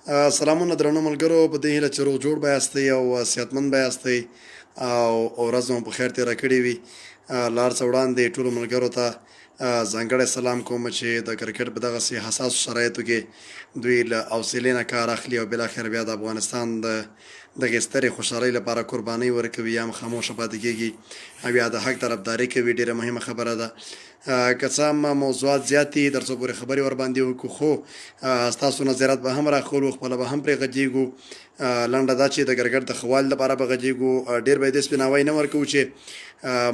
سلامونه درنو ملګرو، په دې هیله چې روغ جوړ به یاستئ او صحتمند به یاستئ او ورځ مو په خیر تېره کړې وي. لاړ څه وړاندې ټولو ملګرو ته ځانګړی سلام کوم چې د کرکټ په دغسې حساسو شرایطو کې دوی له حوصلې نه کار اخلي او بالاخره بیا د افغانستان د دغې سترې خوشحالۍ لپاره قربانۍ ورکوي یا هم خاموشه پاتې کېږي او یا د حق طرفداري کوي. ډېره مهمه خبره ده. که څه هم موضوعات زیات دي تر څو پورې خبرې ورباندې وکړو، خو ستاسو نظریات به هم راخلو، خپله به هم پرې غږېږو. لنډه دا چې د کرکټ د ښه والي لپاره به غږېږو. ډېر به یې دې سپیناوی نه ورکوو چې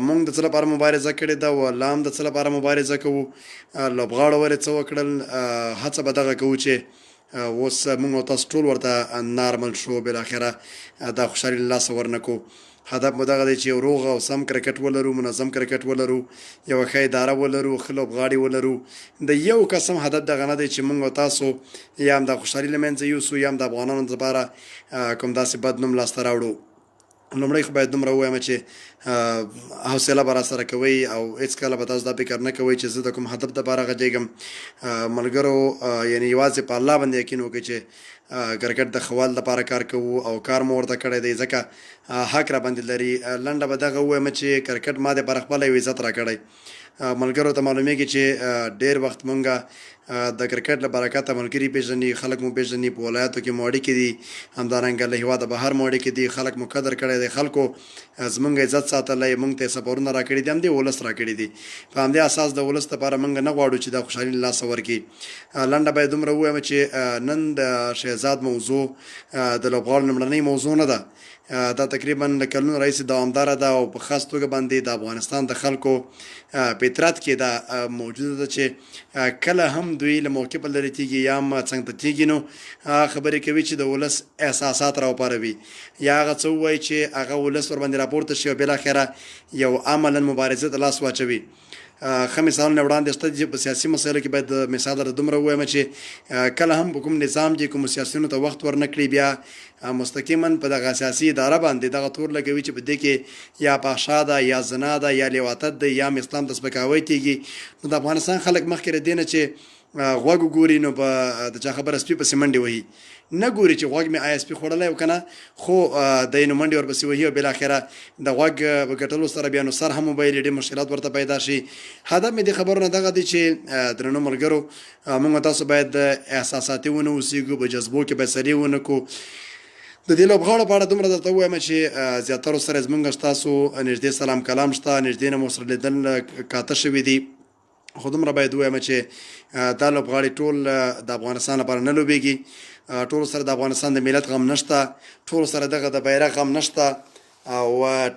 موږ د څه لپاره مبارزه کړې ده او لا هم د څه لپاره مبارزه کوو، لوبغاړو ولې څه وکړل. هڅه به دغه کوو چې اوس موږ او تاسو ټول ورته نارمل شو، بالاخره دا خوشحالي له لاسه ورنکړو. هدف مو دغه دی چې یو روغ او سم کرکټ ولرو، منظم کرکټ ولرو، یوه ښه اداره ولرو، ښه لوبغاړي ولرو. د یو قسم هدف دغه نه دی چې موږ او تاسو یا هم د خوشحالي له منځه یوسو یا هم د افغانانو لپاره کوم داسې بد نوم لاسته راوړو. لومړی خو باید دومره ووایم چې حوصله به راسره کوئ او هېڅکله به تاسو دا فکر نه کوئ چې زه د کوم هدف دپاره غږېږم. ملګرو، یعنې یوازې په الله باندې یقین وکړئ چې کرکټ د ښه والي لپاره کار کوو او کار مو ورته کړی دی، ځکه حق را باندې لري. لنډه به دغه ووایم چې کرکټ ما د پر خپله یو عزت را کړی. ملګرو ته معلومیږي چې ډېر وخت مونږه د کرکټ له برکته ملګري پېژني، خلک مو پېژني، په ولایاتو کې مو اړیکې دي، همدارنګه له هېواده بهر مو اړیکې دي، خلک مو قدر کړی دی، خلکو زمونږ عزت ساتلی، مونږ ته یې سفرونه را کړي دي، همدې ولس را کړي دي. په همدې اساس د ولس لپاره مونږ نه غواړو چې دا خوشحالي له لاسه ورکړي. لنډه باید دومره ووایم چې نن د شهزاد موضوع د لوبغاړو لومړنۍ موضوع نه ده. دا تقریبا له کلونو راهیسې دوامداره ده او په خاص توګه باندې د افغانستان د خلکو فطرت کې دا موجوده ده چې کله هم دوی له موقفه لرې کېږي یا هم څنګ ته کېږي نو خبرې کوي چې د ولس احساسات راوپاروي یا هغه څه ووایي چې هغه ولس ورباندې راپورته شي او بالاخره یو عملا مبارزې ته لاس واچوي. ښه مثالونه وړاندې شته چې په سیاسي مسایلو کې باید مثال در دومره ووایم چې کله هم په کوم نظام کې کومو سیاسیونو ته وخت ورنه کړي بیا مستقیما په دغه سیاسي اداره باندې دغه تور لګوي چې په دې کې یا فحشا ده یا زنا ده یا لیواطت ده یا هم اسلام ته سپکاوی کېږي. نو د افغانستان خلک مخکې له دې نه چې غوږ وګوري نو په د چا خبره سپي پسې منډې وهي، نه ګوري چې غوږ مې آیا سپي خوړلی او که نه، خو دی نو منډې ورپسې وهي او بالاخره د غوږ په ګټلو سره بیا نو سر هم وبایلي، ډېر مشکلات ورته پیدا شي. هدف مې دې خبرو نه دغه دی چې درنو ملګرو، موږ تاسو باید احساساتي ونه اوسېږو، په جذبو کې فیصلې ونه کړو. د دې لوبغاړو په اړه دومره درته ووایم چې زیاترو سره زموږ ستاسو نږدې سلام کلام شته، نږدې نه مو سره لیدل کاته شوي دي. خو دومره باید ووایم چې دا لوبغاړي ټول د افغانستان لپاره نه لوبېږي، ټولو سره د افغانستان د ملت غم نشته، ټولو سره دغه د بیرغ غم نشته او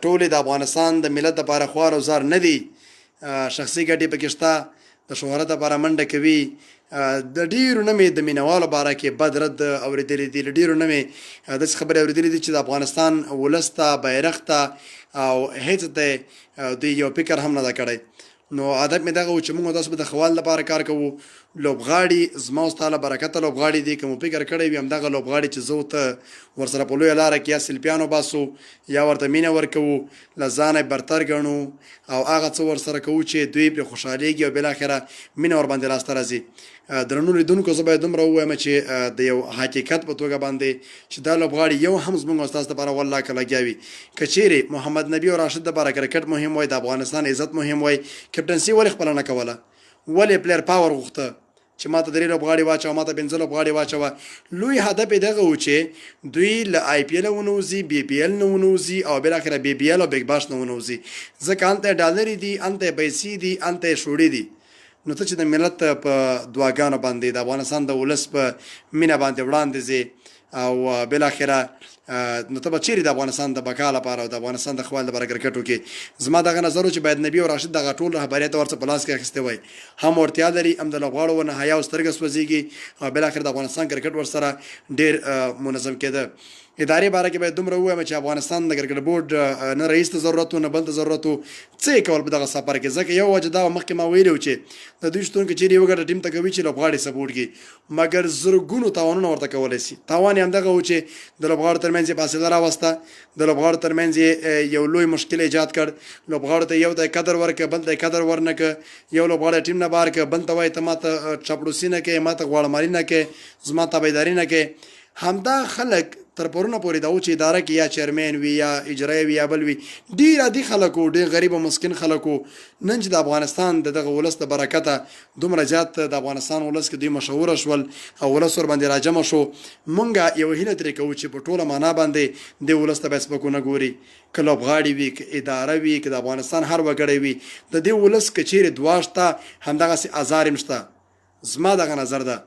ټولې د افغانستان د ملت لپاره خوار او زار نه دي. شخصي ګټې پکې شته، د شهرت لپاره منډه کوي. د ډېرو نه مې د مینهوالو باره کې بد رد اورېدلی دي، له ډېرو نه مې داسې خبرې اورېدلې دي چې د افغانستان ولس ته، بیرغ ته او هېڅ ته دوی یو فکر هم نه ده کړی. نو عادت مې دغه و چې موږ تاسو به د ښه والي لپاره کار کوو. لوبغاړي زما او ستا له برکته لوبغاړي دي، که مو فکر کړی وي همدغه لوبغاړي چې زه ورته ورسره په لویه لاره کې یا سلفیان وباسو یا ورته مینه ورکوو، له ځانه برتر ګڼو او هغه څه ورسره کوو چې دوی پرې خوشحالېږي او بالاخره مینه ورباندې لاسته راځي. درنو لیدونکو، زه باید دومره ووایم چې د یو حقیقت په توګه باندې چې دا لوبغاړي یو هم زموږ او ستاسو لپاره والله که لګیا وي. که چیرې محمد نبي او راشد لپاره کرکټ مهم وای، د افغانستان عزت مهم وای، کپټنسي ولې خپله نه کوله؟ ولې پلیر پاور غوښته چې ما ته 3 لوبغاړي واچوه، ما ته 15 لوبغاړي واچوه؟ لوی هدف یې دغه و چې دوی له آی پی ایل نه ونوځي، بي پي ایل نه ونوځي او بالاخره بي پي ایل او بګ باش نه ونوځي، ځکه هلته ډالرې دي، هلته پیسې دي، هلته شوړې دي. نو ته چې د ملت په دعاګانو باندې د افغانستان د ولس په مینه باندې وړاندې ځې او بالاخره نو ته به چیرې د افغانستان د بقا لپاره او د افغانستان د ښه والي لپاره کرکټ وکړې؟ زما دغه نظر و چې باید نبي او راشد دغه ټول رهبریت ورڅه په لاس کې اخیستی وای. هم وړتیا لري، هم د لوبغاړو ونه حیا او سترګه سوځېږي او بالاخره د افغانستان کرکټ ورسره ډېر منظم کېده. ادارې باره کې باید دومره ووایم چې افغانستان د کرکټ بورډ نه رئیس ته ضرورت و نه بل ته ضرورت و، څه یې کول په دغه سفر کې؟ ځکه یو وجه دا مخکې ما ویلي و چې د دوی شتون که چیرې یو ګټه ټیم ته کوي چې لوبغاړي سپورټ کړي، مګر زرګونو تاوانونه ورته کولی شي. تاوان یې همدغه و چې د لوبغاړو ترمنځ یې فاصله راوسته، د لوبغاړو ترمنځ یې یو لوی مشکل ایجاد کړ. لوبغاړو ته یو ته یې قدر ورکړه، بل ته یې قدر ورنه کړه، یو لوبغاړی ټیم نه بهر کړه، بل ته وایي ته ما ته چاپلوسي نه کوې، ما ته غواړمالي نه کوې، زما تابعداري نه کوې. همدا خلک تر پرونه پورې دا و چې اداره کې یا چیرمن وي یا اجرایي وي یا بل وي ډېر عادي خلک وو ډېر غریب او مسکین خلک وو نن چې د افغانستان د دغه ولس د برکته دومره زیات د افغانستان ولس کې دوی مشهوره شول او ولس ورباندې راجمع شو مونږ یو هیله ترې کوو چې په ټوله معنا باندې د ولس ته به سپکونه ګوري که لوبغاړي وي که اداره وي که د افغانستان هر وګړی وي د دې ولس که چیرې دعا شته همدغسې ازار هم شته زما دغه نظر ده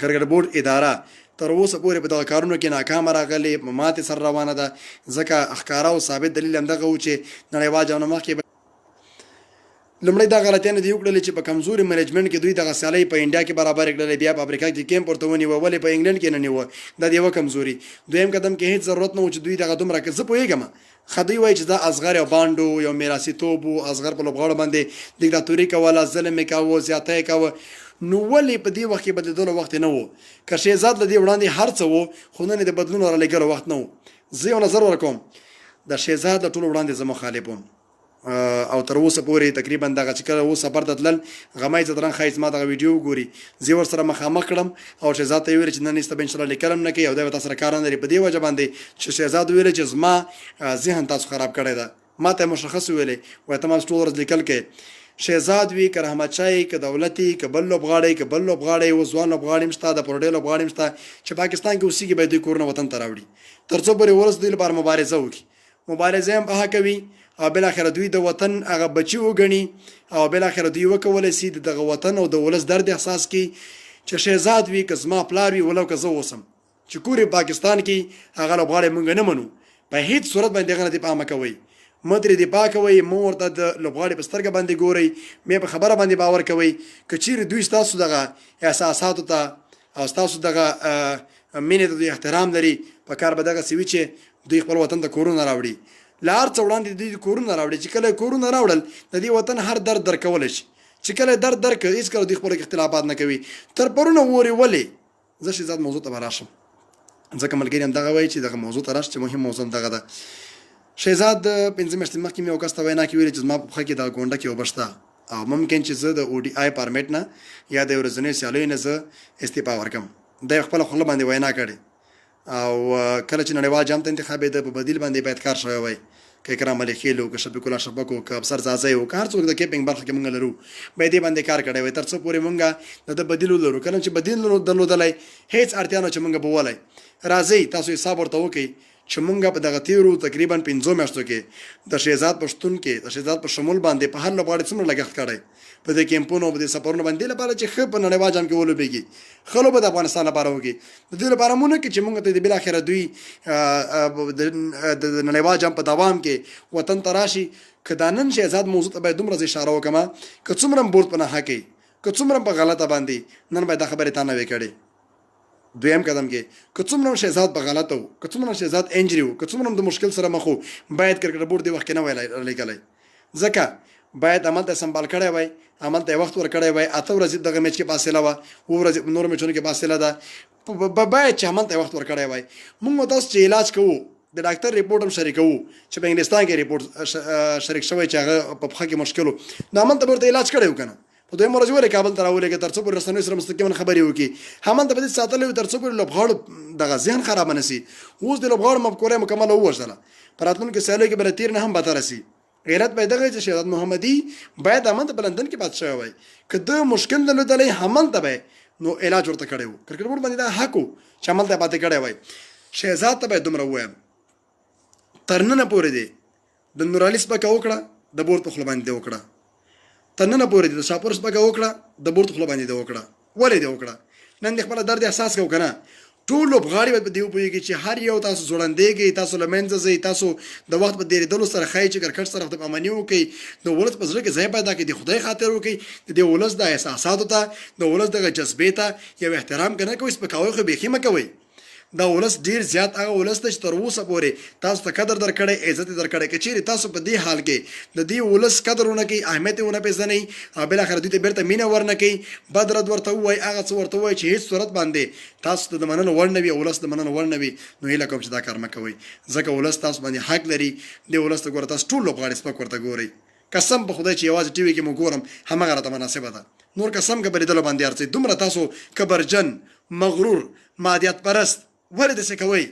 کرکټ بورډ اداره تر اوسه پورې په دغه کارونو کې ناکامه راغلې ماتې سره روانه ده ځکه ښکاره او ثابت دلیل همدغه و چې نړیوال جام نه مخکې لومړی دا غلطیانې دې وکړلې چې په کمزوري منیجمنټ کې دوی دغه سیالۍ په انډیا کې برابرې کړلې بیا په افریقا کې کیمپ ورته ونیوه ولې په انګلند کې نه نیوه دا د یوه کمزوري دویم قدم کې هېڅ ضرورت نه و چې دوی دغه دومره زه پوهېږم ښه دوی وایي چې دا اصغر یو بانډ و یو میراثي توب و اصغر په لوبغاړو باندې دیکتاتوري کوله ظلم یې کوه زیاتی یې کوه نو ولې په دې وخت کې بدلېدلو وخت نه و که شهزاد له دې وړاندې هر څه و خو نن د بدلون رالېږلو وخت نه و زه یو نظر ورکوم د شهزاد له ټولو وړاندې زه مخالف وم او تر اوسه پورې تقریبا دغه چې کله اوس سفر ته تلل غمی ځدران ښایست ما دغه ویډیو وګوري زه ورسره مخامخ کړم او شهزاد ته یې ویل چې نن ایسته به انشاءالله لیکل هم نه کوي او دی به تاسو سره کار نه لري په دې وجه باندې چې شهزاد ویل چې زما ذهن تاسو خراب کړی ده ما ته مشخص ویلې وایي ته ما ټول ورځ لیکل کوې شهزاد وي که رحمت شاه که دولتي که بل لوبغاړی که بل لوبغاړی اوس ځوان لوبغاړي هم شته د پروډۍ لوبغاړي هم شته چې پاکستان کې اوسېږي باید دوی کورونه وطن ته راوړي تر څو پورې ولس دوی لپاره مبارزه وکړي مبارزه هم په کوي او بالاخره دوی د وطن هغه بچي وګڼي او بالاخره دوی وکولی سي دغه وطن او د ولس درد احساس کړي چې شهزاد وي که زما پلار وي ولو که زه اوسم چې کور پاکستان کې هغه لوبغاړی موږ نه منو په هیڅ صورت باندې هغه نه دفاع مه کوئ مه ترې دفاع کوئ مه ورته د لوبغاړي په سترګه باندې ګورئ مې په خبره باندې باور کوئ که چیرې دوی ستاسو دغه احساساتو ته او ستاسو دغه مینې ته دوی احترام لري په کار به دغسې وي چې دوی خپل وطن ته کورونه راوړي له هر څه وړاندې دوی کورونه راوړي چې کله کورونه راوړل د دې وطن هر درد درکولی شي چې کله درد درکړي هېڅکله دوی خپل اختلافات نه کوي تر پرونه وورې ولې زه شهزاد موضوع ته به راشم ځکه ملګري هم دغه وایي چې دغه موضوع ته راشه چې مهم موضوع دغه ده شهزاد 5 میاشتې مخکې مې یو کس ته وینا کې ویلې چې زما په پښه کې دغه ګونډه کې اوبه شته او ممکن چې زه د او ډي آی فارمیټ نه یا د ورځنیو سیالیو نه زه استعفا ورکړم دا یې خپله خوله باندې وینا کړې او کله چې نړیوال جام ته انتخابېده په بدیل باندې باید کار شوی وای که اکرام علي خیل و که شفیق الله شفق و که افسر زازی و که هر څوک د کیپینګ برخه کې مونږ لرو باید دې باندې کار کړی وای تر څو پورې مونږ د بدیل لرو کله چې بدیل درلودلی هیڅ اړتیا نه چې مونږ به وولی راځئ تاسو حساب ورته وکئ چې مونږ په دغه تیرو تقریبا 5 میاشتو کې د شهزاد په شتون کې د شهزاد په شمول باندې په هر لوبغاړي څومره لګښت کړی په دې کیمپونو په دې سفرونو باندې لپاره چې ښه په نړیوال جام کې ولوبېږي ښه لوبه د افغانستان لپاره وکړي د دې لپاره مونږ کې چې مونږ ته د بالاخره دوی د نړیوال جام په دوام کې وطن ته راشي که دا نن شهزاد موضوع ته باید دومره اشاره وکړم که څومره بورډ په نښه کوي که څومره په غلطه باندې نن باید دا خبرې تا نه وې کړې دویم قدم کې که څومره شهزاد په غلطه و که څومره شهزاد انجری و که څومره د مشکل سره مخ و باید کرکټ بورډ دې وخت کې نه وای لیکلی ځکه باید عمل ته سنبال کړی وای عمل ته وخت ورکړی وای 8 ورځې دغه میچ کې فاصله وه 2 ورځې نور میچونو کې فاصله ده باید چې عمل ته وخت ورکړی وای موږ تاسو چې علاج کوو د ډاکټر ریپورټ هم شریکوو چې په انګلستان کې ریپورټ شریک شوی چې هغه په پښه کې مشکل و نو عمل ته به ورته علاج کړی و که نه په دویم ورځ ولې کابل ته راولېږه تر څو پورې رسنیو سره مستقیما خبرې وکړي همالته به دې ساتلی وي تر څو پورې لوبغاړو دغه ذهن خرابه نه سي اوس د لوبغاړو مفکوره یې مکمله ووژله په راتلونکي سیالیو کې به له تیر نه هم بدتره سي غیرت به دغه چې شهزاد محمدي باید همالته په لندن کې پاتې شوی وای که د مشکل درلودلی همالته به نو علاج ورته کړی و کرکټ بورډ باندې دا حق و چې همالته پاتې کړی وای شهزاد ته باید دومره ووایم تر ننه پورې دی د نورعلي سپکه وکړه د بورډ په خوله باندې دې وکړه تر ننه پورې د شاپور سپکه وکړه د بورډ خوله باندې دې وکړه ولې دې وکړه نن دې خپله درد احساس کوو که نه ټول لوبغاړي باید په دې وپوهېږي چې هر یو تاسو ځوړندېږئ تاسو له منځه ځئ تاسو د وخت په تېرېدلو سره ښایي چې کرکټ سره خدای پاماني وکړئ د ولس په زړه کې ځای پیدا کړئ د خدای خاطر وکړئ د دې ولس د احساساتو ته د ولس دغه جذبې ته یو احترام که نه کوئ سپکاوی خو بیخي مه کوئ دا ولس ډیر زیات هغه ولس ته چې تر اوسه پورې تاسو ته قدر درکړی عزت یې درکړی که چیرې تاسو په دې حال کې د دې ولس قدر ونه کوئ اهمیت یې ونه پېژنئ او بالاخره دوی ته بیرته مینه ورنه کوئ بد رد ورته ووایئ هغه څه ورته ووایئ چې هېڅ صورت باندې تاسو ته د منلو وړ نه وي او ولس د منلو وړ نه وي نو هیله کوم چې دا کار مه کوئ ځکه ولس تاسو باندې حق لري دې ولس ته ګوره تاسو ټول لوبغاړي سپک ورته ګورئ قسم په خدای چې یوازې ټي وي کې مو ګورم همغه راته مناسبه ده نور قسم که په لیدلو باندې ارڅئ دومره تاسو کبرجن مغرور مادیت پرست ولې داسې کوئ؟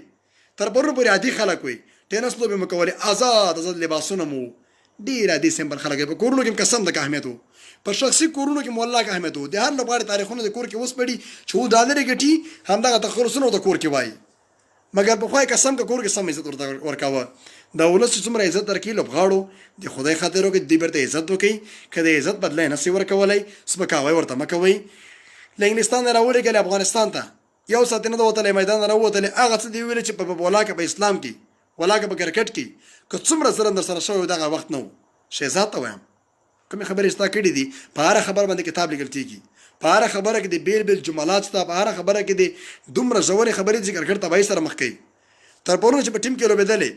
تر پرونه پورې عادي خلک وي، ټینس لوبې مو کولې، آزاد لباسونه مو، ډېر عادي سمپل خلک په کورونو کې قسم د اهمیت وو، په شخصي کورونو کې مولا کې اهمیت وو. د هر لوبغاړي تاریخونه د کور کې اوس پړي چې و ډالر ګټي همدغه تخلصونه د کور کې وایي، مګر په خوای قسم که کور کې سم عزت ورکاوه. د ولس چې څومره عزت درکړي لوبغاړو د خدای خاطر وکړي، دې بیرته عزت وکړي، که د عزت بدله نه سي ورکولی سپکاوی ورته مه کوئ. له انګلستان نه راولېږلې افغانستان ته یو ساعت نه ده وتلی، میدان نه راووتلې، هغه څه دې ویلې چې په ولاکه په اسلام کې ولاکه په کرکټ کې که څومره ظلم در سره شوی دغه وخت نه و. شهزاد ته وایم کومې خبرې ستا کړي دي، په هره خبره باندې کتاب لیکل کېږي، په هره خبره کې د بیل بیل جملات شته، په هره خبره کې د دومره ژورې خبرې ذکر کړ تباهي سره مخ کوي. تر پرونه چې په ټیم کې لوبېدلې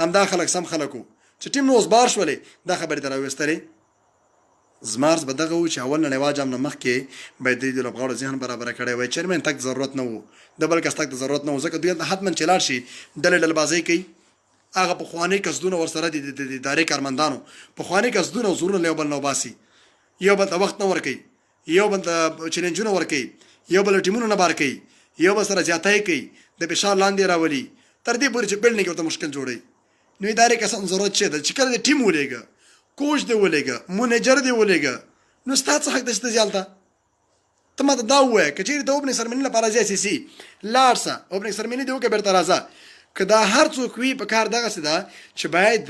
همدا خلک سم خلک وو، چې ټیم نو اوس بار شولې دا خبرې ته راویستلې. زمارز به دغه و چې اول نړیوال جام نه مخکې باید د لوبغاړو ذهن برابره کړی وای، چیرمین تک ضرورت نه و، د بل کس تک ضرورت نه و، ځکه دوی حتما چې لاړ شي ډلې ډلبازۍ کوي. هغه پخواني قصدونه ورسره دي د ادارې کارمندانو پخواني قصدونه او زورونه له یو بل نه وباسي، یو بل ته وخت نه ورکوي، یو بل ته چیلنجونه ورکوي، یو بل ټیمونه نه بار کوي، یو بل سره زیاتۍ کوي، د فشار لاندې راولي، تر دې پورې چې بلډینګ ورته مشکل جوړوي. نو ادارې کسان ضرورت چې ده چې کله د ټیم ولېږه، کوچ دې ولېږه، منیجر دې ولېږه، نو ستا څه حق ده چې ته زیالته ته ماته دا ووایه که چېرې د اوپننګ سرمني لپاره ځې اساسي لاړ شه، اوپننګ سرمني دې وکړه بېرته راځه. که دا هر څوک وي په کار دغسې ده چې باید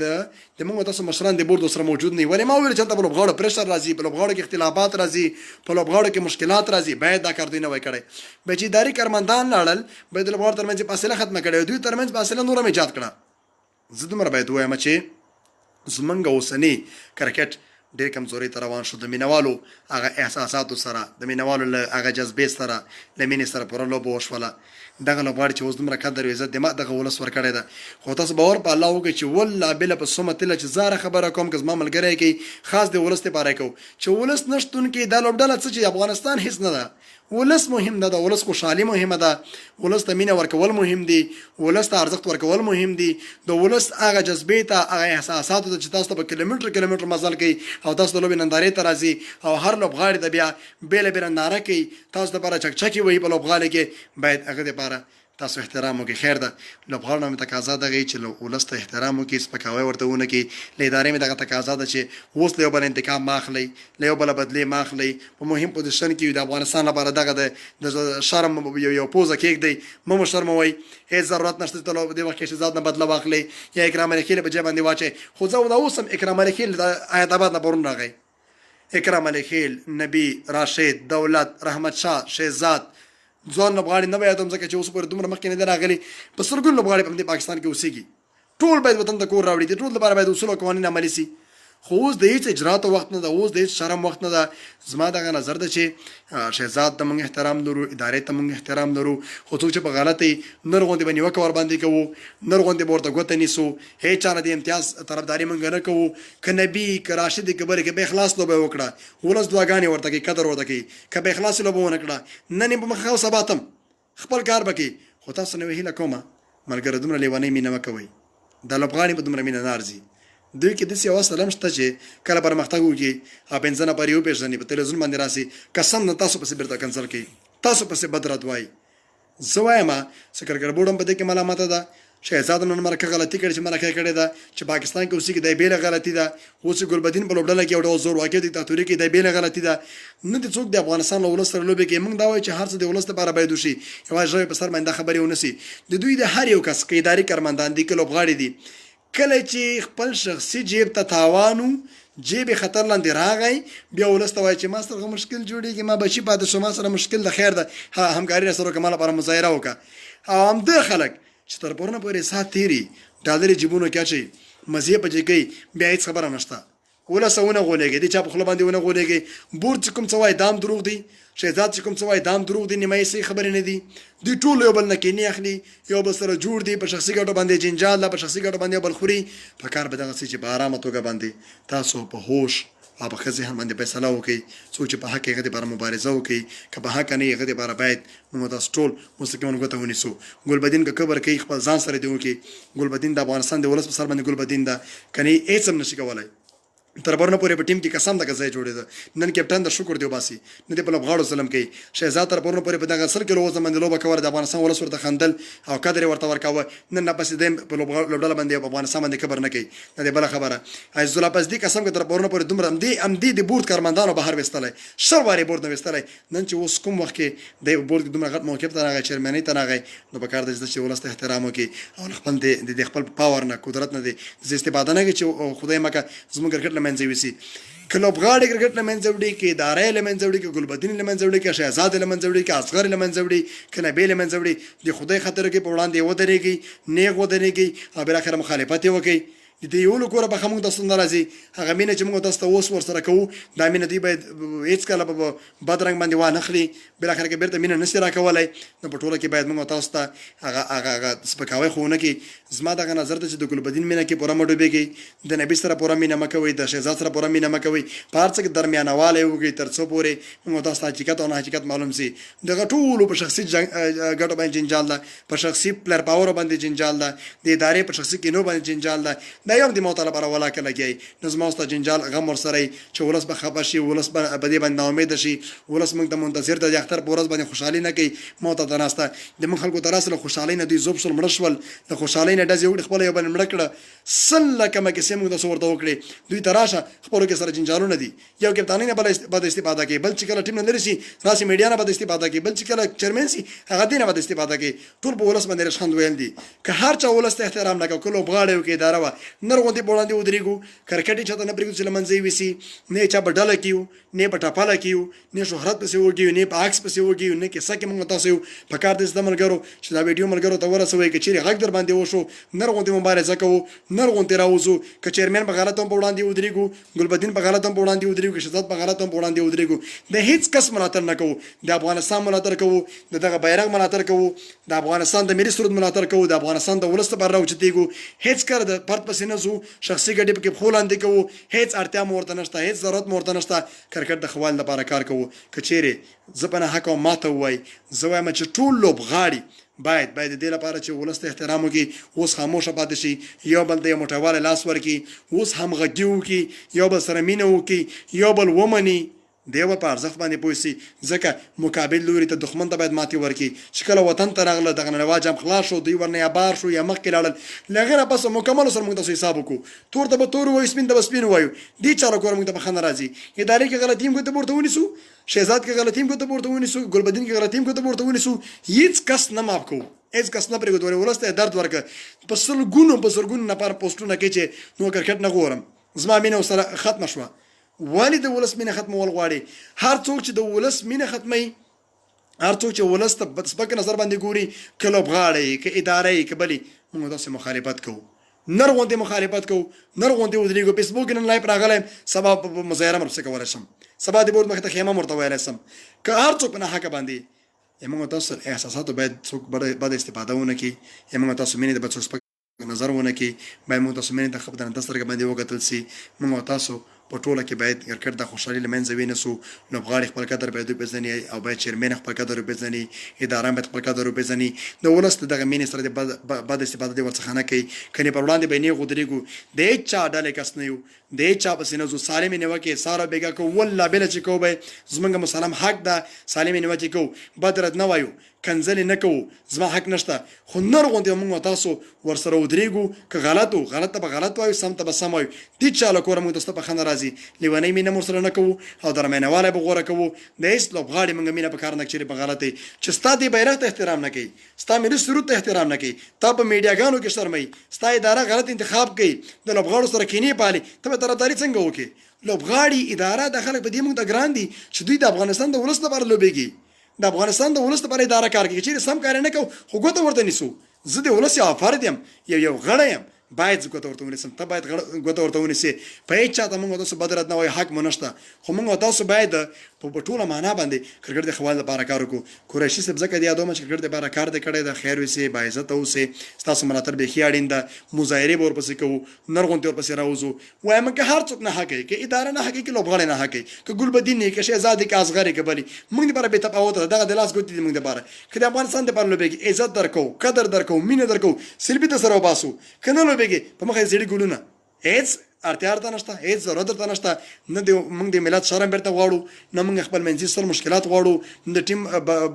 د موږ تاسو مشران د بورډ سره موجود نه وي. ولې ما وویل چې هلته په لوبغاړو پریشر راځي، په لوبغاړو کې اختلافات راځي، په لوبغاړو کې مشکلات راځي، باید دا کار دوی نه وای کړی. باید چې اداري کارمندان لاړل، باید د لوبغاړو ترمنځ فاصله ختمه کړې، دوی ترمنځ فاصله نوره هم ایجاد کړه. زه دومره باید ووایم چې زمونږ اوسني کرکټ ډېر کمزورۍ ته روان شو، د مینوالو هغه احساساتو سره، د مینوالو له هغه جذبې سره، له مینې سره پوره لوبه وشوله. دغه لوبغاړي چې اوس دومره قدر او عزت د ما دغه ولس ورکړی ده، خو تاسو باور په الله وکړئ چې والله بله په سمه تله چې زه خبره کوم که زما ملګری کوي خاص د ولس دپاره کوو چې ولس نشتون کې دا لوبډله څه چې افغانستان هېڅ نه ده. ولس مهم ده، د ولس خوشحالي مهمه ده، ولس ته مینه ورکول مهم دي، ولس ته ارزښت ورکول مهم دي، د ولس هغه جذبې ته هغه احساساتو ته چې تاسو ته په کیلومتر مزل کوي او تاسو د لوبې نندارې ته راځي او هر لوبغاړي ته بیا بیله بیله ناره کوي، تاسو دپاره چکچکې وهي په لوبغالي کې، باید هغه دپاره تاسو احترام وکړئ. خیر ده لوبغاړو مې تقاضا دغه چې ولس ته احترام وکړي، سپکاوی ورته ونه کړي. له ادارې مې دغه تقاضا ده چې اوس له یو بل انتقام مه اخلئ، له یو بله بدلې مه اخلئ، په مهم پوزیشن کې د افغانستان لپاره دغه د شرم یو پوزه کېږدئ، مه شرموئ، هېڅ ضرورت نشته چې دې وخت کې شهزاد نه بدله واخلئ یا اکرام علیخېل په جای باندې واچئ. خو زه دا اوس هم اکرام علیخېل د حیات آباد نه پرون راغی، اکرام علیخېل، نبي، راشد، دولت، رحمت شاه، شهزاد ځوان لوبغاړي نه به یادوم ځکه چې اوس پورې دومره مخکې نه دی راغلي، په سلګونو لوبغاړي په دې پاکستان کې اوسېږي، ټول باید وطن ته کور راوړي، د ټول لپاره باید اصول او قوانین عملي سي. خو اوس د هېڅ اجراتو وخت نه ده، اوس د هېڅ شرم وخت نه ده. زما دغه نظر ده چې شهزاد ته موږ احترام لرو، ادارې ته موږ احترام لرو، خو څوک چې په غلطۍ نر غوندې به نیوکه ورباندې کوو، نر غوندې به ورته ګوته نیسو، هېڅ چا نه د امتیاز طرفداري موږ نه کوو. که نبي که راشد که بلې که به اخلاص لوبه وکړه، ولس دعاګانې ورته کوي، قدر ورته کوي، که به اخلاص لوبه ونه کړه نن یې په مخه او سبا ته خپل کار به کوي. خو تاسو نه هیله کومه ملګرو دومره لیونۍ مینه مه کوئ، دا لوبغاړي به دومره مینه نه ارځي. دوی کې داسې یو اصل هم شته چې کله پرمختګ وکړي او پنځه نفر یې وپېژني په تلویزیون باندې راسي قسم نه تاسو پسې بېرته کنسل کوي، تاسو پسې بد رد وایي. زه وایم چې کرکټ بورډ هم په دې کې ملامته ده، شهزاد نن مرکه غلطي کړې چې مرکه کړې ده چې پاکستان کې اوسېږي دا بیله غلطي ده. اوس ګلبدین په لوبډله کې یو ډول زور واقع دیکتاتوري کې دا بیله غلطي ده. نه د څوک د افغانستان له ولس سره لوبې کوي، موږ دا وایو چې هر څه د ولس لپاره باید وشي، یوازې ژبې په سر باندې دا خبرې ونه سي. د دوی د هر یو کس که اداري کارمندان دي که لوبغاړي دي، کله چې خپل شخصي جیب ته تاوان و، جیب خطر لاندې راغی، بیا ولس ته وایي چې ما سره مشکل جوړېږي، ما بچي پاتې شو، ما سره مشکل د خیر ده، همکاري راسره وکړه، ما لپاره مظاهره وکړه. او همده خلک چې تر پرونه پورې ساعت تېري ډالرې جیبونو کې اچوي، مزې پچې کوي، بیا هېڅ خبره نشته. ولس ونه غولېږي، دې چا په خوله باندې ونه غولېږي. بورډ چې کوم څه وایي دا هم دروغ دي، شهزاد چې کوم څه وایي دا هم دروغ دي، نیمایي صحیح خبرې نه دي. دوی ټول یو بل نه کینې اخلي، یو بل سره جوړ دي، په شخصي ګټو باندې جنجال ده، په شخصي ګټو باندې یو بل خوري. په کار به دغسې چې په ارامه توګه باندې تاسو په هوش او په ښه ذهن باندې فیصله وکړئ. څوک چې په حق یې هغه دپاره مبارزه وکړي، که په حق نه یې هغه دپاره باید موږ تاسو ټول مستقیما ګوته ونیسو. ګلبدین که کبر کوي خپل ځان سره دې وکړي. ګلبدین د افغانستان د ولس په سر باندې ګلبدین ده، که نه هېڅ هم نشي کولی. تر برنه پورې په ټیم کې قسم د ځای جوړېده نن کپټن د شکر دی وباسي نه دی په لوبغاړو سلام کوي شهزاد تر برنه پورې په دغه سل کیلو وزن باندې لوبه کوله د افغانستان ولس ورته خندل او قدر ورته ورکاوه نن نه پسې د په لوبډله باندې په افغانستان باندې خبر نه کوي نه دی بل خبره عزت الله پسدي قسم کې تر برنه پورې دومره ام دی د بورډ کارمندانو بهر وستلای شرواري بورډ نه وستلای نن چې اوس کوم وخت کې د بورډ دومره غټ موقف ته راغی چیرمنۍ ته راغی نو په کار د چې ولس ته احترام وکړي او خپل د خپل پاور نه قدرت نه دی د استفاده نه کوي چې خدای مکه زموږ کرکټ لمنځه وسی کلوب غاړي کرکټ لمنځه وړي کې ادارې لمنځه وړي کې ګلبدین لمنځه وړي کې شهزاد لمنځه وړي کې اصغر لمنځه وړي کې نبیل لمنځه وړي د خدای خاطر کې په وړاندې ودرېږي نیغ ودرېږي او بل اخر مخالفت وکړي د یو لکوره به موږ تاسو نه راځي هغه مینه چې موږ تاسو اوس ور سره کوو دا مینه دی باید هیڅ کله په بد رنګ باندې وانه خلی بل اخر کې بیرته مینه نشي راکولای نو په ټوله کې باید موږ تاسو ته هغه سپکاوي خو نه کې زما دغه نظر ته چې د ګلبدین مینه کې پوره مډوبېږي د نبی سره پوره مینه مکوي د شهزاد سره پوره مینه مکوي په هر څه کې درمیانواله وګي تر څو پورې موږ تاسو ته حقیقت او نه حقیقت معلوم سي دغه ټول په شخصي ګټو باندې جنجال ده په شخصي پلیر پاور باندې جنجال ده د ادارې په شخصي کینو باندې جنجال ده دا یو د موطلب ولا کله کې نظم او جنجال غم ور سره چې ولس به خبر شي ولس به دې باندې امید شي ولس موږ ته منتظر د اختر پورز باندې خوشحالي نه کوي موته دراسته د من خلکو تراسله خوشحالي نه دی زوب سل مړشول د خوشحالي نه د یو خپل یو باندې مړ کړه سل کما کې سیمه د صورت وکړي دوی تراشه خپل کې سره جنجالونه دي یو کپټان نه بل استفاده کوي بل چې کله ټیم نه لري سي راسي میډیا نه بل استفاده کوي بل چې کله چیرمن سي هغه دینه بل استفاده کوي ټول په ولس باندې رشخند ویل دي که هر چا ولس ته احترام نه کوي بغاړو کې اداره و نر غوندي بولاندې ودرېګو کرکټي چاته نه پرېږدو چې له منځه یې ویسي نه چا په ډله کې یو نه په ټپله کې یو نه شهرت پسې وږي نه په عکس پسې وږي نه کیسه کې موږ تاسو یو په کار د زده ملګرو چې دا ویډیو ملګرو ته ورسوئ که چیرې غږ در باندې وشو نر غوندې مبارزه کوو نر غوندې راوځو که چیرمن په غلط هم په وړاندې ودرېږو ګلبدین په غلط هم په وړاندې ودرېږو که شهزاد په غلط هم په وړاندې ودرېږو د هیڅ کس ملاتړ نه کوو د افغانستان ملاتړ کوو د دغه بیرغ ملاتړ کوو د افغانستان د ملي سرود ملاتړ کوو د افغانستان د ولس لپاره راوچتېږو هیڅ کار د فرد پسې نه ځو شخصي ګټې پکې پښو لاندې کوو هیڅ اړتیا مو ورته نشته هیڅ ضرورت مو ورته نشته کرکټ د خوال لپاره کار کوو که چیرې زه په نه حق او ماته ووایي زه وایم چې ټول لوبغاړي باید د دې لپاره چې ولس ته احترام وکړي اوس خاموشه پاتې شي یو بل ته یو موټیواله لاس ورکړي اوس همغږي وکړي یو بل سره مینه وکړي یو بل ومني دیو په ارزښت باندې پوه سي ځکه مقابل لوري ته دښمن ته باید ماتې ورکړي چې کله وطن ته راغله دغه نړیوال جام خلاص شو دوی ورنه یا بار شو یا مخکې لاړل له هغې نه پس مکمل سره موږ تاسو حساب وکړو تور ته به تور وایو سپین ته به سپین وایو دې چاره کور موږ ته بخښنه راځي ادارې کې غلطي هم ګوته پورته ونیسو شهزاد کې غلطي هم ګوته پورته ونیسو ګلبدین کې غلطي هم ګوته پورته ونیسو هیڅ کس نه معاف کوو هیڅ کس نه پرېږدو ولس ته درد ورکړه په سلګونو نفر پوسټونه کوي چې نو کرکټ نه ګورم زما مینه ورسره ختمه شوه ولې د ولس مینه ختمول غواړي هر څوک چې د ولس مینه ختموي هر څوک چې ولس ته سپک نظر باندې ګوري که لوبغاړی که ادارې که بلې موږ داسې مخالفت کوو نر غوندې مخالفت کوو نر غوندې ودرېږو فیسبوک نن لایف راغلی سبا په مظاهره ورپسې کولی شم سبا د بورډ مخې ته خیمه ورته ویلی شم که هر څوک په ناحقه باندې موږ تاسو احساساتو باید څوک بد استفاده ونه کړي یا موږ تاسو مینې د بد څوک سپک نظر ونه کړي باید موږ تاسو مینې ته ښه په درنده سترګه باندې وکتل سي موږ تاسو په ټوله کې باید کرکټ د خوشحالي له منځه وینسو لوبغاړي خپل قدر باید وپېژني او باید چیرمن خپل قدر وپېژني اداره باید خپل قدر وپېژني د ولس د دغه مینې سره د بد استفاده دې ورڅخه نه کوي کنې پر وړاندې به نیغ ودرېږو د هېڅ چا ډلې کس نه یو د هېڅ چا پسې نه ځو سالمې نیوه کې ساره بېګا کوو والله بېله چې کوو به زموږ مسلم حق ده سالمې نیوه چې کوو بد رد نه وایو کنځلې نه کوو زما حق نشته خو نر غوندې موږ تاسو ورسره ودرېږو که غلط و غلط ته به غلط وایو سم ته به سم وایو هېڅ چا له کوره موږ تاسو ته بښنه راځي لیونۍ مینه مو سره نه کوو او درمیانوالی به غوره کوو د هېڅ لوبغاړي موږ مینه په کار نه چیرې په غلط چې ستا دې بیرغ ته احترام نه کوي ستا ملي سرود ته احترام نه کوي تا په میډیاګانو کې شرموي ستا اداره غلط انتخاب کوي د لوبغاړو سره کینې پالي ته به طرفداري څنګه وکړي لوبغاړي اداره د خلک په دې موږ ته ګران دي چې دوی د افغانستان د ولس لپاره لوبېږي د افغانستان د ولس لپاره اداره کار کوي چې سم کار نه کوو خو ګوته ورته نیسو زه د ولس یو فرد یم یو غړی یم باید زه ګوته ورته ونیسم ته باید ګوته ورته ونیسې په هېڅ چاته موږ تاسو بد رد نه وایو حق مو نشته خو موږ تاسو باید په ټوله معنا باندې کرکټ د ښه والي لپاره کار وکړو قریشي صاحب ځکه دې یادوم چې کرکټ دپاره کار دې کړی ده خیر اوسې باعزته اوسې ستاسو ملاتړ بیخي اړین ده مظاهرې به ورپسې کوو نر غوندې ورپسې راوځو وایم که هر څوک نه حق کوي که اداره نه حق کوي که لوبغاړی نه حق کوي که ګلبدین یې که شهزاد یې که اصغر یې که بل یې موږ دپاره بې تفاوته ده دغه د لاس ګوتې دي موږ دپاره که د افغانستان دپاره لوبېږي عزت درکوو قدر درکوو مینه درکوو سلبي ته سره وباسو که نه لوبېږي په مخه یې زړي ګلونه هېڅ اړتیا ورته نشته، هېڅ ضرورت ورته نشته. نه د موږ د ملت شرم بیرته غواړو، نه موږ خپل منځي سره مشکلات غواړو، نه د ټیم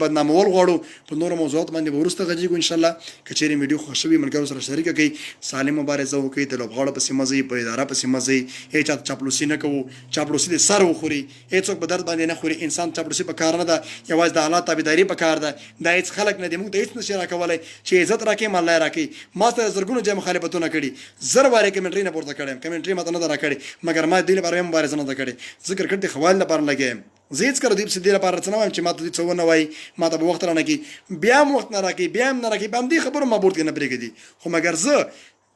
بدنامول غواړو. په نورو موضوعات باندې به وروسته غږیږو انشاءالله. که چېرې ویډیو خوښ شوي ملګرو سره شریکه کړئ. سالم مبارزه وکړئ، د لوبغاړو پسې مه ځئ، په اداره پسې مه ځئ، هېچ چاته چاپلوسي نه کوو. چاپلوسي د سر وخوري، هېڅوک په درد باندې نه خوري. انسان چاپلوسي په کار نه ده، یوازې د الله تابعداري په کار ده. دا هېڅ خلک نه دي، موږ ته هېڅ نشي راکولی چې عزت راکړي ما الله یې راکړي. ما سره زرګونو ځای مخالفتونه کړي، زر وارې کمنټري نه پورته کړی یم، کمنټري ماته نه ده راکړې، مګر ما دې لپاره مبارزه نه ده کړې. زه کرکټ د ښه والي لپاره لګیا یم. زه هېڅکله دوی پسې دې لپاره څه نه وایم چې ما ته دوی څه ونه وایي، ما ته به وخت رانه کړي، بیا هم وخت نه راکړي، بیا هم نه راکړي، په همدې خبرو ما بورډ کې نه پرېږدي. خو مګر زه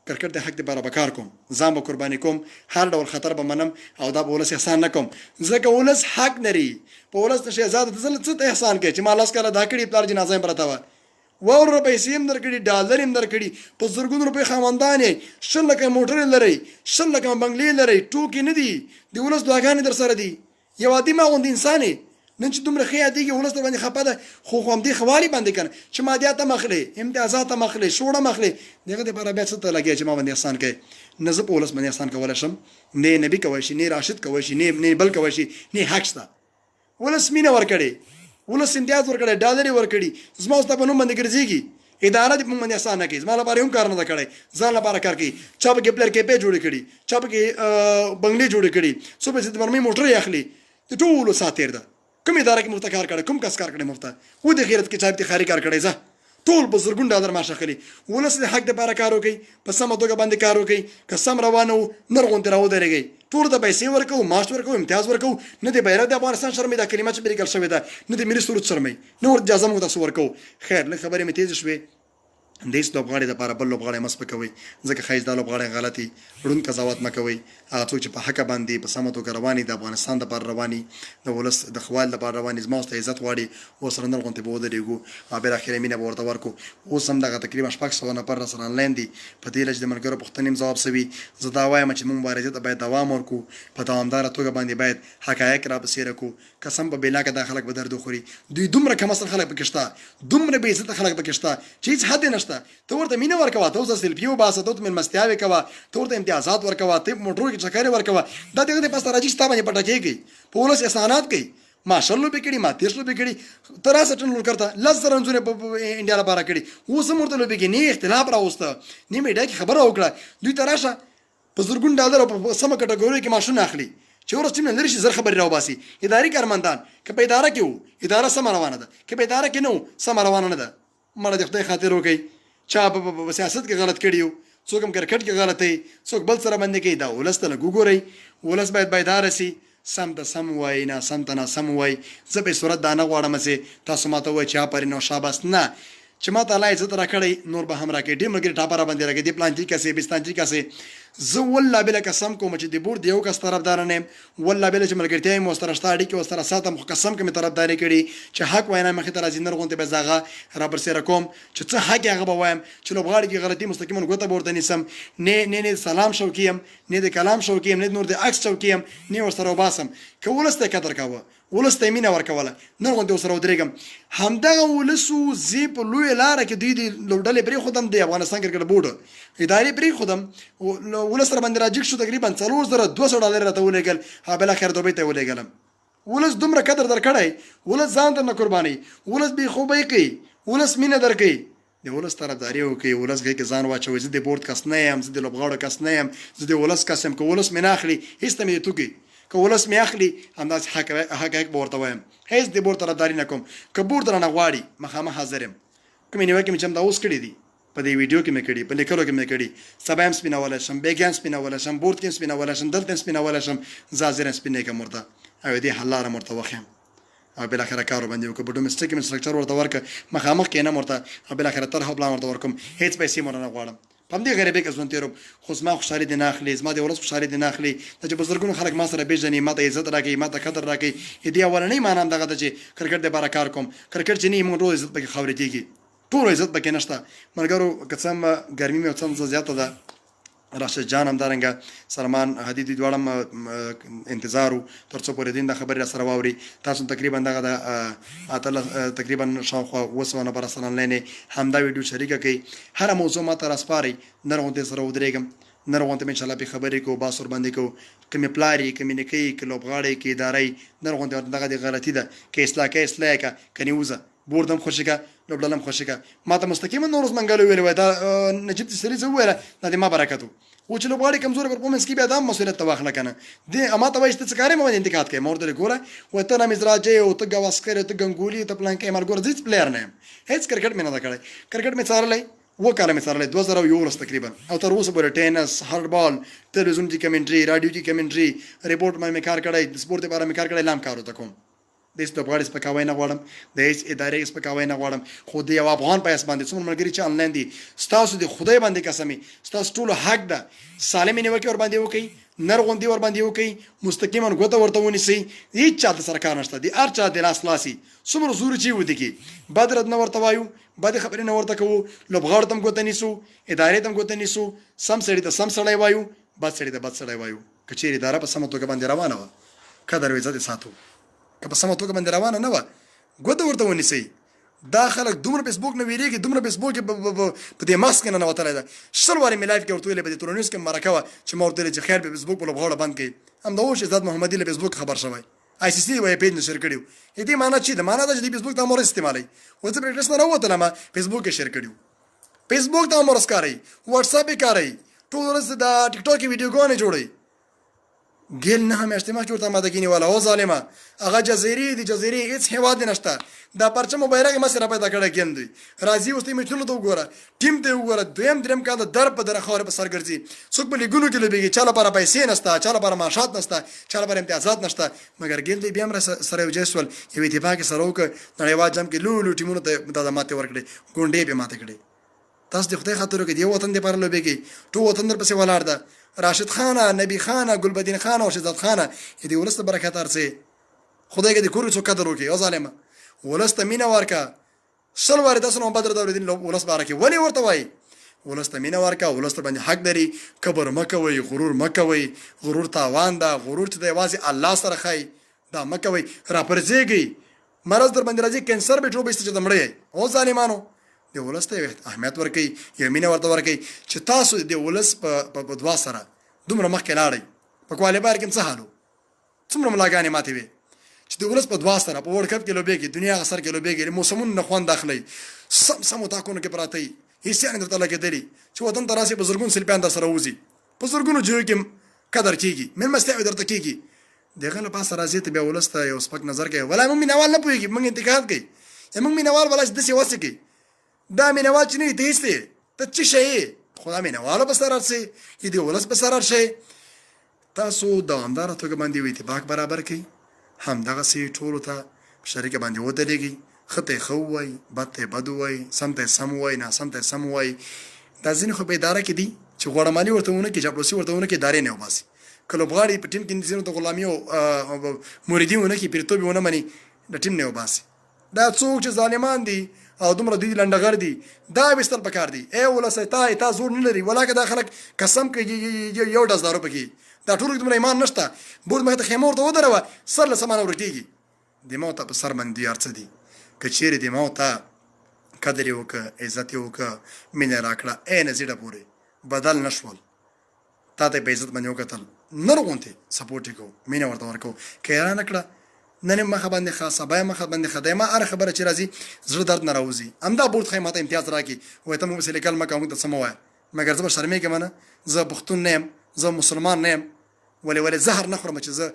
کرکټ د حق دپاره به کار کوم، ځان به قرباني کوم، هر ډول خطر به منم، او دا به ولس احسان نه کوم. ځکه ولس حق لري، په ولس نه شهزاده ته څه ته احسان کوي چې ما لس کاله دا کړي، پلار جنازه یې پرته وه، واوره پیسې هم درکړي، ډالر هم درکړي، په زرګونو روپۍ خاوندان یې، 100 لکه موټرې لرئ، 100 لکه بنګلې لرئ، ټوکې نه دي، د ولس دعاګانې در سره دي. یو عادي ما غوندې انسان یې نن چې دومره ښه یادېږي، ولس در باندې خفه ده، خو همدې ښه والي باندې که نه چې مادیات هم اخلې، امتیازات هم اخلې، شوړ هم اخلې، د هغه دپاره بیا څه ته لګیا چې ما باندې احسان کوي. نه زه په ولس باندې احسان کولی شم، نه نبي کوی شي، نه راشد کوی شي، نه بل کوی شي، نه حق شته. ولس مینه ورکړې، ولس امتیاز ورکړی، ډالر یې ورکړي، زما ستا په نوم باندې ګرځېږي. اداره دې موږ باندې احسان نه کوي، زما لپاره هم کار نه ده کړی، ځان لپاره کار کوي. چا پکې پلر کیپې جوړې کړي، چا پکې بنګلې جوړې کړي، څو پیسې د مرمۍ موټرې اخلي، د ټولو سا تېر ده. کوم اداره کې مفته کار کړی، کوم کس کار کړی مفته، و د غیرت کې چا افتخاري کار کړی، ځه ټول په زرګون ډالر معاش اخلي. ولس د حق دپاره کار وکړي، په سمه توګه باندې کار وکړي، که سم روانه وو نر غوندې راودرېږئ، ټول ته پیسې ورکوو، معاش ورکوو، امتیاز ورکوو، نه د بیرغ د افغانستان شرمئ، دا کلمه چې پرې لیکل شوې ده، نه د ملي سرود شرمئ، نه ورته اجازه موږ تاسو ورکوو. خیر لږ خبرې مې تېزې شوې. د هېڅ لوبغاړي دپاره بل لوبغاړی مه سپکوئ، ځکه ښایي دا لوبغاړی غلطي ړوند قضاوت مه کوئ. هغه څوک چې په حقه باندې په سمه توګه رواني، د افغانستان دپاره رواني، د ولس د ښه والي دپاره رواني، زما ورته عزت غواړي، ورسره نر غوندې به ودرېږو، او بالاخره مینه به ورته ورکړو. اوس هم دغه تقریبا 600 نفر راسره انلاین دي. په دې لږ د ملګرو پوښتنې هم ځواب شوي. زه دا وایم چې موږ مبارزې ته باید دوام ورکړو، په دوامداره توګه باندې باید حقایق رابسېره کړو. قسم په بالله که دا خلک به درد وخوري. دوی دومره کم اصل خلک پکې شته، دومره بې عزته خلک پکې شته چې هېڅ حد یې نشته. ته ورته مینه ورکوه، ته ورته سیلفي وباسه، ته ورته مېلمستیاوې کوه، ته ورته امتیازات ورکوه، ته موټرو کې چکرې ورکوه، دا دغه د پاسته راځي چې ستا باندې پټه کېږي، په ولس احسانات کوي. ما 100 لوبې کړي، ما 30 لوبې کړي، ته راسه ټنډ کرته 10 رنزونه په انډیا لپاره کړي، اوس هم ورته لوبې کې نه اختلاف راوسته، نه میډیا کې خبره وکړه. دوی ته راشه په زرګون ډالر په سمه کټګورۍ کې ماشونه اخلي چې ورس ټیم نه لري شي، زر خبرې راوباسي. اداري کارمندان که په اداره کې وو، اداره سمه روانه ده، که په اداره کې نه وو، سمه روانه نه ده. مړه د خدای خاطر وکړئ. چا په سیاست کې غلط کړي وو، څوک هم کرکټ کې غلط دی، څوک بل سره باندې کوي، دا ولس ته لږ وګورئ. ولس باید بیداره سي، سم ته سم وایي، ناسم ته ناسم وایي. زه په صورت دا نه غواړم چې تاسو ماته وایئ چې آفرین او شاباس، نه، چې ماته الله عزت راکړی نور به هم راکړي. ډېر ملګري ټاپه راباندې راکړي، دې پلانچي کسې بستانچي کسې. زه والله بله قسم کوم چې د بورډ د یو کس طرفدار نه یم، والله بله چې ملګرتیا یې مو ورسره شته، اړیکې ورسره ساتم، خو قسم که مې طرفداري کړي چې حق وینا مخې ته راځي، نر غوندې به زه هغه رابرسېره کوم چې څه حق یې هغه به وایم، چې لوبغاړي کې غلطي مستقیما ګوته به ورته نیسم، نه د سلام شوقي یم، نه د کلام شوقي یم، نه نور د عکس شوقي یم، نه ورسره وباسم. که ولس ته یې قدر کوه، ولس ته یې مینه ورکوله، نر غوندې ورسره ودرېږم. همدغه ولسو زه په لویه لاره کې دوی د لوبډلې پرېښودم، د افغانستان کرکټ بورډ ادارې پرېښودم، ولس سره باندې راجګ شو، تقریبا 4200 ډالر راته ولېږل، بالاخره دوبۍ ته یې ولېږلم. ولس دومره قدر درکړی، ولس ځان ته نه قربانوي، ولس بې خوبۍ کوي، ولس مینه درکوي. د ولس طرفداري وکړئ، ولس غږ کې ځان واچوئ. زه د بورډ کس نه یم، زه د لوبغاړو کس نه یم، زه د ولس کس یم. که ولس مې نه اخلي هېڅ ته مې د توکي، که ولس مې اخلي همداسې حقایق به ورته وایم. هېڅ د بورډ طرفداري نه کوم. که بورډ رانه غواړي مخامخ حاضر یم. کومې نیوکې مې چې همدا اوس کړي دي، په دې ویډیو کې مې کړي، په لیکلو کې مې کړي، سبا هم سپینولی شم، بیګیا هم سپینولی شم، بورډ کې هم سپینولی شم، دلته هم سپینولی شم، زه حاضر یم سپینې کړم ورته، او دې حل لاره ورته وښیم، او بالاخره کار ورباندې وکړو. په ډومسټیک مې سټرکچر ورته ورکړه، مخامخ کښېنم ورته، او بالاخره طرح او پلان ورته ورکوم. هېڅ پیسې مو نه غواړم، په همدې غریبۍ کې ژوند تېروم، خو زما خوشحالي دې نه اخلي، زما د ولس خوشحالي دې نه اخلي. دا چې بزرګونو خلک ما سره پېژني، ما ته عزت راکوي، ما ته قدر راکوي، دې اولنۍ معنا همدغه ده چې کرکټ دپاره کار کوم. کرکټ چې نه وي موږ ټول عزت پکې خاورې کېږي، ټول عزت پکې نشته. ملګرو که څه هم ګرمي مې څه زیاته ده، راشد جان همدارنګه سلمان حدید دواړه انتظار وو تر څو پورې دین د خبرې را سره واوري. تاسو تقریبا دغه د تقریبا شاوخوا 200 نفر سره آنلاین همدا ویډیو شریکه کړئ، هره موضوع ماته راسپارئ، نر غوندې سره ودرېږم، نر غونته ان شاء الله به خبرې کو باسور باندې کو کمې پلاری کمې نکي کې لوبغاړي کې ادارې نر غونته دغه د غلطي ده کې اصلاح کا کني وزه بوردم خوشګه لوبډلم خوشګه ما ته مستقیما نورز منګلو ویل وای دا نجیب سری زه ویل دا د ما برکتو و چې لوبغاړي کمزور پرفورمنس کې به ادم مسؤلیت تواخله کنه د اما ته وایسته څه کارې مو انتقاد کوي مور دې ګوره و ته نه مزراجه او ته گواسکر ته ګنګولي ته پلان کې مر ګور زیات پلیئر نه هیڅ کرکټ مې نه کړی کرکټ مې څارلای و کاله مې څارلای 2011 تقریبا او تر اوسه پورې ټینس هارډبال ټلویزیون کې کمنټري رادیو کې کمنټري ریپورت مې کار کړی د سپورت لپاره مې کار کړی لام کارو ته کوم د هیڅ لوبغاړي سپکاوی نه غواړم د هیڅ ادارې سپکاوی نه غواړم خو د یو افغان په اساس باندې څومره ملګري چې آنلاین دي ستاسو د خدای باندې قسمي ستاسو ټول حق ده سالم نیوکه ور باندې وکي نر غوندي ور باندې وکي مستقیما غوته ورته ونیسي هیڅ چاته سرکار نشته دي هر چا د لاس لاسي څومره زور چی ودی کی بدرد نه ورته وایو بد خبرې نه ورته کوو لوبغاړ تم غوته نیسو ادارې تم غوته نیسو سم سړی ته سم سړی وایو بد سړی ته بد سړی وایو کچېری اداره په سمه توګه باندې روانه و قدر وې عزت ساتو که په سمه توګه باندې روانه نه وه ګوته ورته ونیسئ دا خلک دومره فیسبوک نه ویرېږي دومره فیسبوک په دې ماسک نه ننوتلی ده شل وارې مې لایف کې ورته ویلې په دې تورنیوز کې مرکه وه چې ما ورته ویلې چې خیر په فیسبوک په لوبغاړو بند کړي همدا اوس عزت محمدي له فیسبوک خبر شوی آی سی سی وایي پیج نشر کړي و دې معنا چې د معنا ده چې دې فیسبوک ته هم استعمالوي اوس زه پرېکټس نه راووتلم فیسبوک کې شیر کړي فیسبوک ته هم ورسکاروي واتساپ یې کاروي ټول ورځ د ټیک ټاک کې ویډیوګانې جوړوي ګیل نه هم اجتماع کې ورته ماده کینی ولا او ظالمه هغه جزیرې دي جزیرې هیڅ هیواد نشته دا پرچم بیرغ یې مسره پیدا کړی کیندي راځي اوس ته مچلو ته وګوره ټیم ته وګوره دویم دریم کال در په در خبره په سر ګرځي څوک په لیګونو کې لبيږي چاله پر پیسې نشته چاله پر معاشات نشته چاله پر امتیازات نشته مګر ګیل دی بیا هم سره یو جسول یو اتفاق سره وک نړیوال جام کې لولو ټیمونو ته د ماته ورکړي ګونډې به ماته کړي تاسو د خدای خاطر کې دی وطن دی پر لوبېږي ټول وطن در پسې ولاړ ده راشد خان نبی خان ګلبدین خان او شهزاد خان دې ولست برکت ارسي خدای کې دې کور څو قدر وکي او ظالما ولست مینا ورکا شل وارد اسنو بدر دور دین ولست بارکه ولی ورته وای ولست مینا ورکا ولست باندې حق لري کبر مکوي غرور مکوي غرور تاوان ده غرور چې د یوازې الله سره خای دا مکوي را پرځيږي مرز در باندې راځي کینسر به ټوبې ست دمړې او ظالمانو د ولست اهمیت ورکي یمینه ورته ورکي چې تاسو د ولست په دوا سره دومره مخکې لاړئ په کوالیبار کې څه حالو څومره ملاګانې ماتې وي چې د ولست په دوا سره په ورلډ کپ کې لوبېږي دنیا غسر کې لوبېږي موسمون نه خوند داخلي سم تاکونه کې پراته هیڅ نه درته لګېدلي چې وطن ته راسي بزرګون سلپیان در سره وځي په زرګونو جوړ کې قدر کیږي مېلمستیا درته کیږي دغه له پاسه راځي ته بیا ولست یو سپک نظر کوي ولا موږ مینوال نه پوهېږي موږ انتقاد کوي موږ مینوال ولا چې داسې وسې کوي دا مینوال چې نه ته هیڅ ته څه شی خدا مینوال په سر ارسي چې دی ولست په سر ارشي تاسو دوامدار توګه باندې وي اتفاق برابر کړئ همدغه سي ټولو ته شریک باندې ودرېږي خطه خو وای بته بد وای سمته سم وای نه سمته سم وای دا ځینې خو په اداره کې دي چې غوړمالي ورته ونه کې چاپلوسي ورته ونه کې ادارې نه وباسي کله بغاړي په ټیم کې ځینو ته غلامي او مریدي ونه کې پیرتوبي ونه مني د ټیم نه وباسي دا څوک چې ظالمان دي او دومره دوی لنډغر دي دا وستل پکار دي ای ولسه تا زور نه لري ولاکه دا خلک قسم کوي یو ډز دارو پکې دا ټول دومره ایمان نشته بول مخ ته خیمه ورته ودروه سر له سمانه ورکېږي د موت په سر باندې ارڅ دي کچېری د موت قدر یو ک عزت یو ک مینه راکړه اې نزیډه پورې بدل نشول تا ته په عزت باندې وکتل نرغونته سپورټ کو مینه ورته ورکو کیران کړه نن مخه باندې خاصه به مخه باندې خدایمه ار خبره چې راځي زړه درد ناراوزي امدا بورت خیمه امتیاز راکی وای ته مو مسلې کلمه کوم ته سموای مګر زه شرمې کې منه زه پښتون نیم زه مسلمان نیم ولې زهر نه خورم چې زه